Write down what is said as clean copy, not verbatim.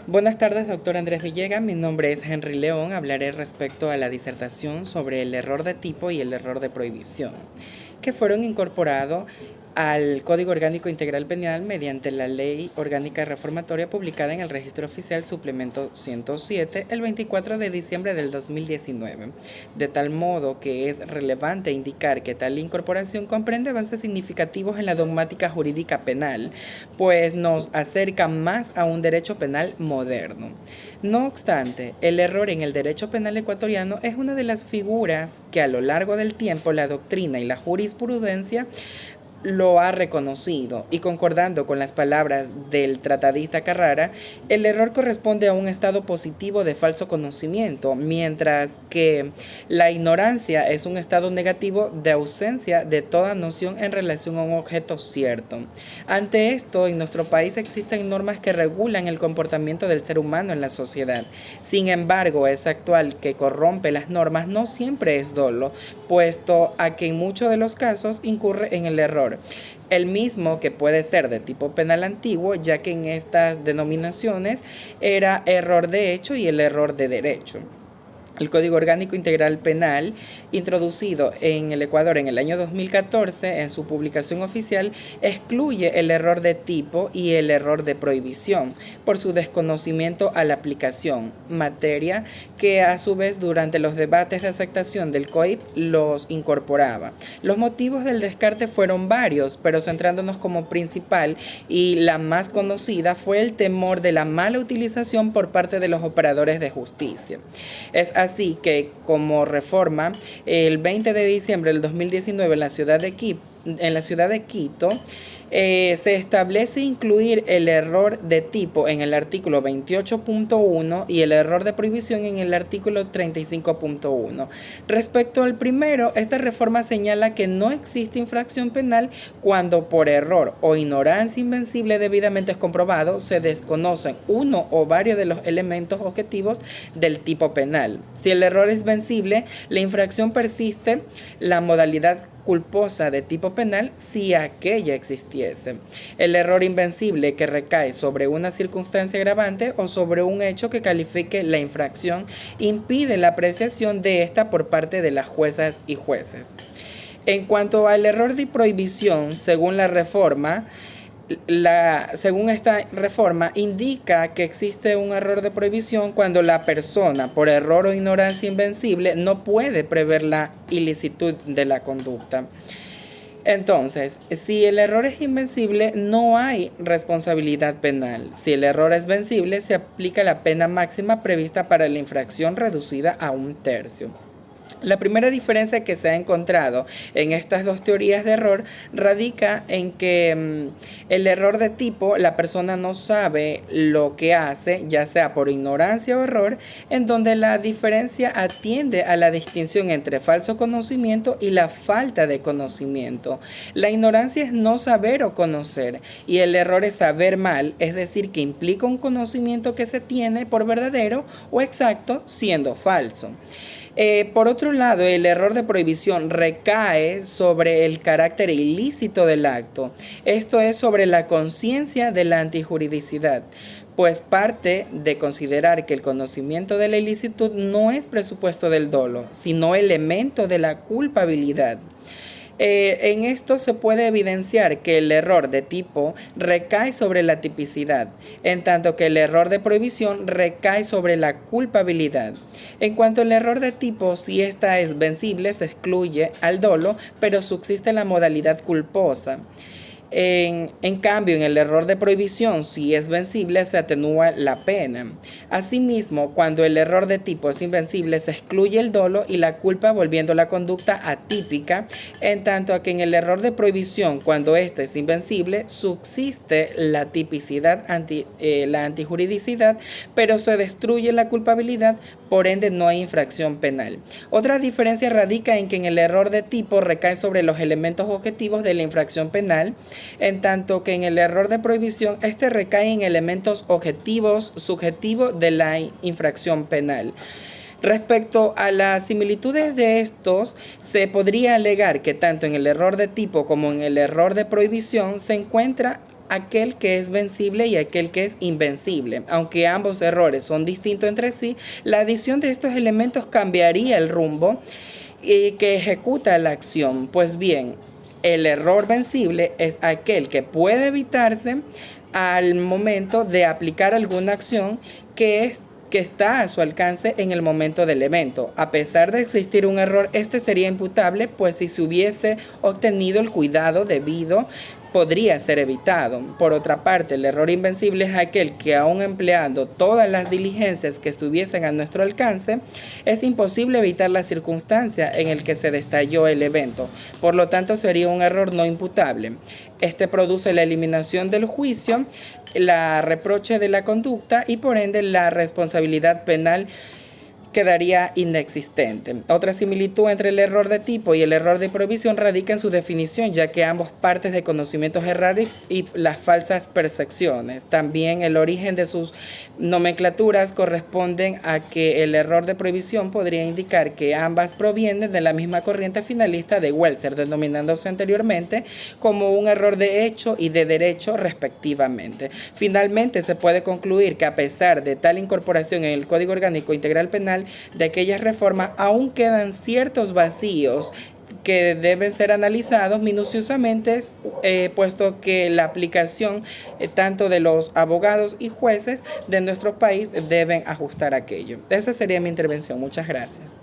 Buenas tardes, doctor Andrés Villegas. Mi nombre es Henry León. Hablaré respecto a la disertación sobre el error de tipo y el error de prohibición, que fueron incorporados al Código Orgánico Integral Penal mediante la Ley Orgánica Reformatoria publicada en el Registro Oficial Suplemento 107 el 24 de diciembre del 2019, de tal modo que es relevante indicar que tal incorporación comprende avances significativos en la dogmática jurídica penal, pues nos acerca más a un derecho penal moderno. No obstante, el error en el derecho penal ecuatoriano es una de las figuras que a lo largo del tiempo la doctrina y la jurisprudencia lo ha reconocido, y concordando con las palabras del tratadista Carrara, el error corresponde a un estado positivo de falso conocimiento, mientras que la ignorancia es un estado negativo de ausencia de toda noción en relación a un objeto cierto. Ante esto, en nuestro país existen normas que regulan el comportamiento del ser humano en la sociedad. Sin embargo, es actual que corrompe las normas no siempre es dolo, puesto a que en muchos de los casos incurre en el error, el mismo que puede ser de tipo penal antiguo, ya que en estas denominaciones era error de hecho y el error de derecho. El Código Orgánico Integral Penal, introducido en el Ecuador en el año 2014, en su publicación oficial, excluye el error de tipo y el error de prohibición por su desconocimiento a la aplicación, materia que a su vez durante los debates de aceptación del COIP los incorporaba. Los motivos del descarte fueron varios, pero centrándonos como principal y la más conocida fue el temor de la mala utilización por parte de los operadores de justicia. Es así que, como reforma, el 20 de diciembre del 2019 en la ciudad de Quito, se establece incluir el error de tipo en el artículo 28.1 y el error de prohibición en el artículo 35.1. Respecto al primero, esta reforma señala que no existe infracción penal cuando por error o ignorancia invencible debidamente comprobado se desconocen uno o varios de los elementos objetivos del tipo penal. Si el error es vencible, la infracción persiste, la modalidad culposa de tipo penal si aquella existiese. El error invencible que recae sobre una circunstancia agravante o sobre un hecho que califique la infracción impide la apreciación de esta por parte de las juezas y jueces. En cuanto al error de prohibición, según esta reforma, indica que existe un error de prohibición cuando la persona, por error o ignorancia invencible, no puede prever la ilicitud de la conducta. Entonces, si el error es invencible, no hay responsabilidad penal. Si el error es vencible, se aplica la pena máxima prevista para la infracción reducida a 1/3. La primera diferencia que se ha encontrado en estas dos teorías de error radica en que el error de tipo, la persona no sabe lo que hace, ya sea por ignorancia o error, en donde la diferencia atiende a la distinción entre falso conocimiento y la falta de conocimiento. La ignorancia es no saber o conocer, y el error es saber mal, es decir, que implica un conocimiento que se tiene por verdadero o exacto siendo falso. Por otro lado, el error de prohibición recae sobre el carácter ilícito del acto. Esto es sobre la conciencia de la antijuridicidad, pues parte de considerar que el conocimiento de la ilicitud no es presupuesto del dolo, sino elemento de la culpabilidad. En esto se puede evidenciar que el error de tipo recae sobre la tipicidad, en tanto que el error de prohibición recae sobre la culpabilidad. En cuanto al error de tipo, si ésta es vencible, se excluye al dolo, pero subsiste la modalidad culposa. En cambio, en el error de prohibición, si es vencible, se atenúa la pena. Asimismo, cuando el error de tipo es invencible, se excluye el dolo y la culpa, volviendo la conducta atípica, en tanto que en el error de prohibición, cuando éste es invencible, subsiste la tipicidad, la antijuridicidad, pero se destruye la culpabilidad, por ende no hay infracción penal. Otra diferencia radica en que en el error de tipo recae sobre los elementos objetivos de la infracción penal, en tanto que en el error de prohibición este recae en elementos objetivos subjetivos de la infracción penal. Respecto a las similitudes de estos, se podría alegar que tanto en el error de tipo como en el error de prohibición se encuentra aquel que es vencible y aquel que es invencible. Aunque ambos errores son distintos entre sí, la adición de estos elementos cambiaría el rumbo que ejecuta la acción. Pues bien, el error vencible es aquel que puede evitarse al momento de aplicar alguna acción que está a su alcance en el momento del evento. A pesar de existir un error, este sería imputable, pues si se hubiese obtenido el cuidado debido, podría ser evitado. Por otra parte, el error invencible es aquel que, aun empleando todas las diligencias que estuviesen a nuestro alcance, es imposible evitar la circunstancia en la que se estalló el evento. Por lo tanto, sería un error no imputable. Este produce la eliminación del juicio, la reproche de la conducta y por ende la responsabilidad penal quedaría inexistente. Otra similitud entre el error de tipo y el error de prohibición radica en su definición, ya que ambos parten de conocimientos errados y las falsas percepciones. También el origen de sus nomenclaturas corresponden a que el error de prohibición podría indicar que ambas provienen de la misma corriente finalista de Welser, denominándose anteriormente como un error de hecho y de derecho respectivamente. Finalmente, se puede concluir que a pesar de tal incorporación en el Código Orgánico Integral Penal, de aquellas reformas aún quedan ciertos vacíos que deben ser analizados minuciosamente, puesto que la aplicación tanto de los abogados y jueces de nuestro país deben ajustar aquello. Esa sería mi intervención. Muchas gracias.